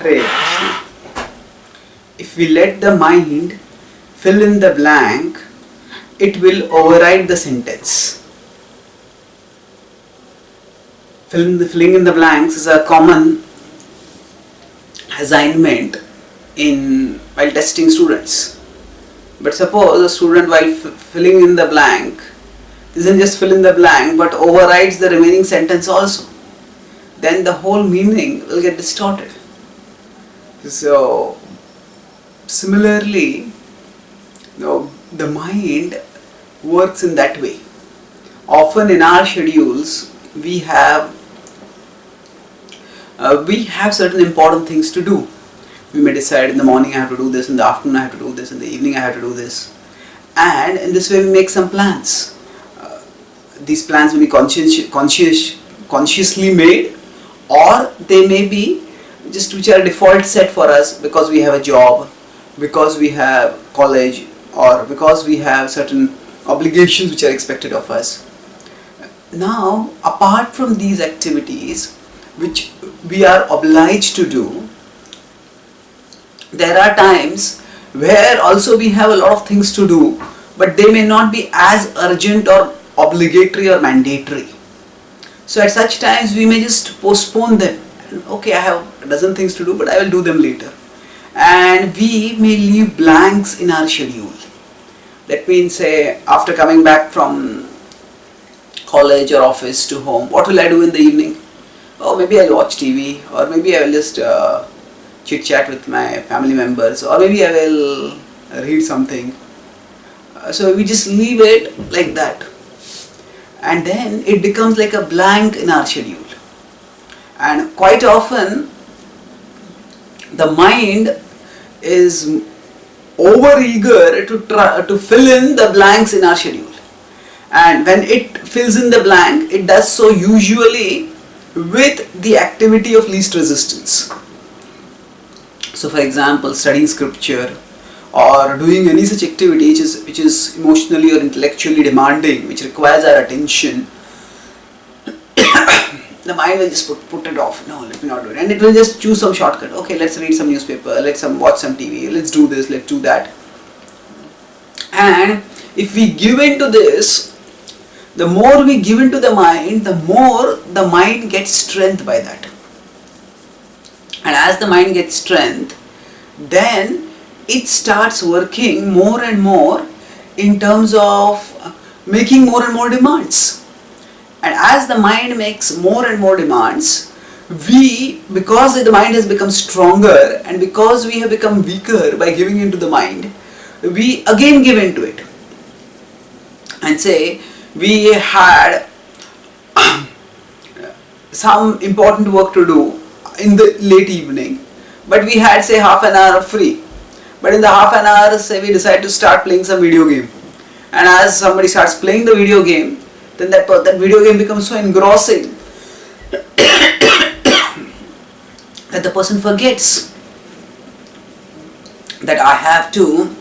Hare Krishna. If we let the mind fill in the blank, it will override the sentence. Filling in the blanks is a common assignment while testing students. But suppose a student, while filling in the blank, doesn't just fill in the blank but overrides the remaining sentence also, then the whole meaning will get distorted. So similarly, the mind works in that way. Often in our schedules, we have certain important things to do. We may decide in the morning I have to do this, in the afternoon I have to do this, in the evening I have to do this, and in this way we make some plans. These plans may be consciously made, or they may be just which are default set for us because we have a job, because we have college, or because we have certain obligations which are expected of us. Now, apart from these activities which we are obliged to do, there are times where also we have a lot of things to do, but they may not be as urgent or obligatory or mandatory. So at such times we may just postpone them. Okay, I have a dozen things to do, but I will do them later. And we may leave blanks in our schedule. That means, say, after coming back from college or office to home, what will I do in the evening? Oh, maybe I'll watch TV, or maybe I will just chit chat with my family members, or maybe I will read something. So we just leave it like that, and then it becomes like a blank in our schedule. And quite often the mind is over eager to fill in the blanks in our schedule, and when it fills in the blank, it does so usually with the activity of least resistance. So for example, studying scripture or doing any such activity which is emotionally or intellectually demanding, which requires our attention, the mind will just put it off. No, let me not do it. And it will just choose some shortcut. Okay, let's read some newspaper, let's watch some TV, let's do this, let's do that. And if we give in to this, the more we give into the mind, the more the mind gets strength by that. And as the mind gets strength, then it starts working more and more in terms of making more and more demands. And as the mind makes more and more demands, because the mind has become stronger and because we have become weaker by giving into the mind, we again give into it. And say, we had some important work to do in the late evening, but we had, say, half an hour free. But in the half an hour, say, we decide to start playing some video game. And as somebody starts playing the video game, then that video game becomes so engrossing that the person forgets that I have to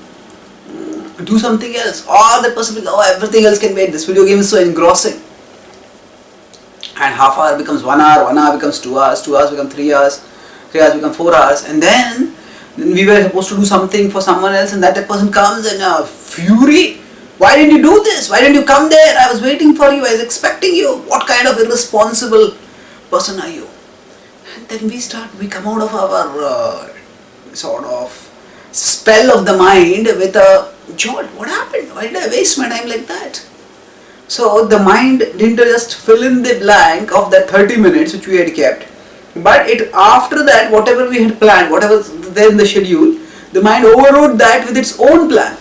do something else, or the person will, everything else can wait, this video game is so engrossing. And half hour becomes 1 hour, 1 hour becomes 2 hours, 2 hours become 3 hours, 3 hours become 4 hours, and then we were supposed to do something for someone else, and that person comes in a fury. Why didn't you do this? Why didn't you come there? I was waiting for you, I was expecting you. What kind of irresponsible person are you? And then we come out of our sort of spell of the mind with a jolt. What happened? Why did I waste my time like that? So the mind didn't just fill in the blank of that 30 minutes which we had kept, but after that, whatever we had planned, whatever was there in the schedule, the mind overrode that with its own plan.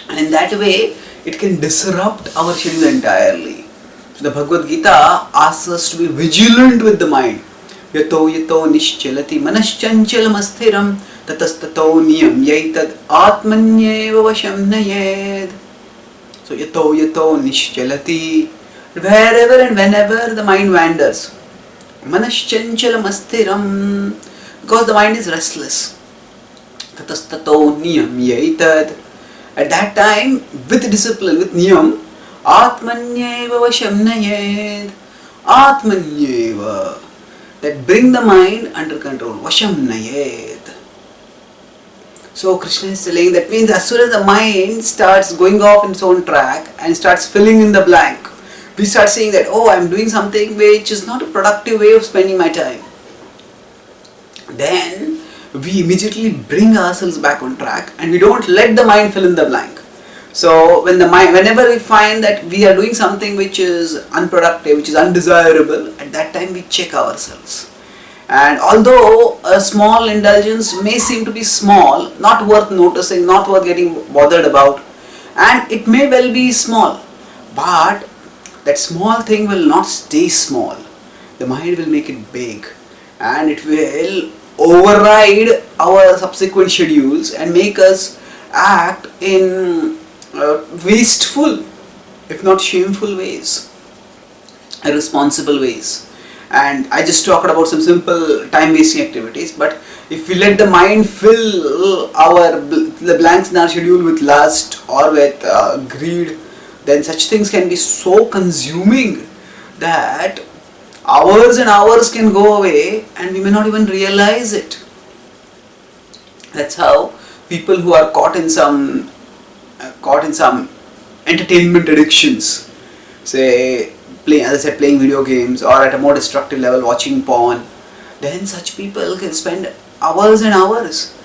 And in that way, it can disrupt our schedule entirely. So the Bhagavad Gita asks us to be vigilant with the mind. Yato yato nischalati manaschanchalam asthiram tatastato niyam yaitad atmanyeva vasham nayed. So yato yato nischalati, wherever and whenever the mind wanders, manaschanchalam asthiram, because the mind is restless. Tatastato niyam yaitad. At that time, with discipline, with niyam, atmanyeva vasham nayed. Atmanyeva. that bring the mind under control. Vasham nayet. So Krishna is telling that means as soon as the mind starts going off in its own track and starts filling in the blank, we start saying that, oh, I am doing something which is not a productive way of spending my time. Then we immediately bring ourselves back on track and we don't let the mind fill in the blank. So whenever we find that we are doing something which is unproductive, which is undesirable, at that time we check ourselves. And although a small indulgence may seem to be small, not worth noticing, not worth getting bothered about, and it may well be small, but that small thing will not stay small. The mind will make it big and it will override our subsequent schedules and make us act in wasteful, if not shameful ways, irresponsible ways. And I just talked about some simple time wasting activities, but if we let the mind fill the blanks in our schedule with lust or with greed, then such things can be so consuming that hours and hours can go away and we may not even realize it. That's how people who are caught in some entertainment addictions, say playing video games, or at a more destructive level watching porn, then such people can spend hours and hours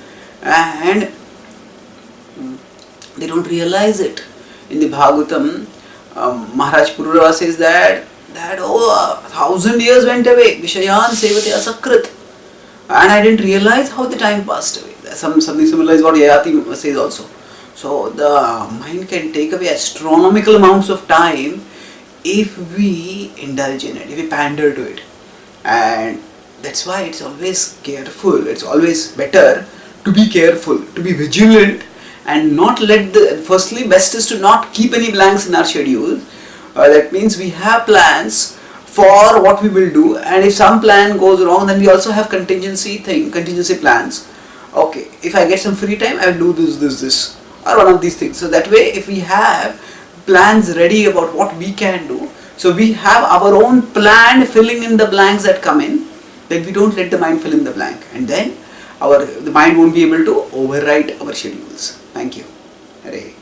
and they don't realize it. In the Bhagavatam, Maharaj Pururava says that 1,000 years went away, Vishayan Sevate Asakrit, and I didn't realize how the time passed away. Something similar is what Yayati says also. So the mind can take away astronomical amounts of time if we indulge in it, if we pander to it. And that's why it's always careful, it's always better to be careful, to be vigilant, and not firstly best is to not keep any blanks in our schedule. That means we have plans for what we will do, and if some plan goes wrong, then we also have contingency plans. Okay, if I get some free time, I will do this, or one of these things. So that way, if we have plans ready about what we can do, so we have our own plan filling in the blanks that come in, then we don't let the mind fill in the blank, and then the mind won't be able to overwrite our schedules. Thank you. Hare.